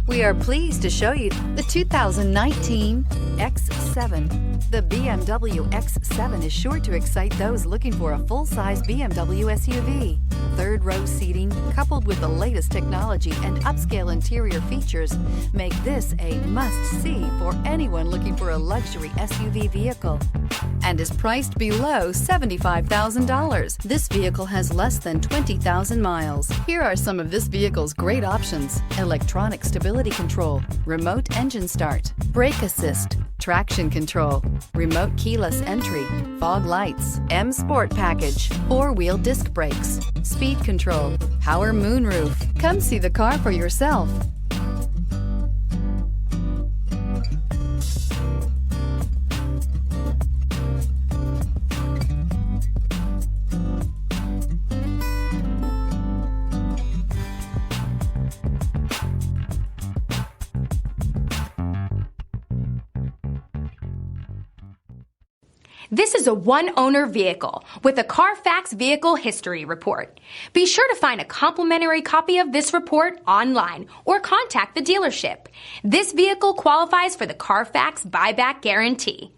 We are pleased to show you the 2019 X7. The BMW X7 is sure to excite those looking for a full-size BMW SUV. Third-row seating, coupled with the latest technology and upscale interior features, make this a must-see for anyone looking for a luxury SUV vehicle, and is priced below $75,000. This vehicle has less than 20,000 miles. Here are some of this vehicle's great options: electronic stability control, remote engine start, brake assist, traction control, remote keyless entry, fog lights, M Sport package, four-wheel disc brakes, speed control, power moonroof. Come see the car for yourself. This is a one-owner vehicle with a Carfax Vehicle History Report. Be sure to find a complimentary copy of this report online or contact the dealership. This vehicle qualifies for the Carfax Buyback Guarantee.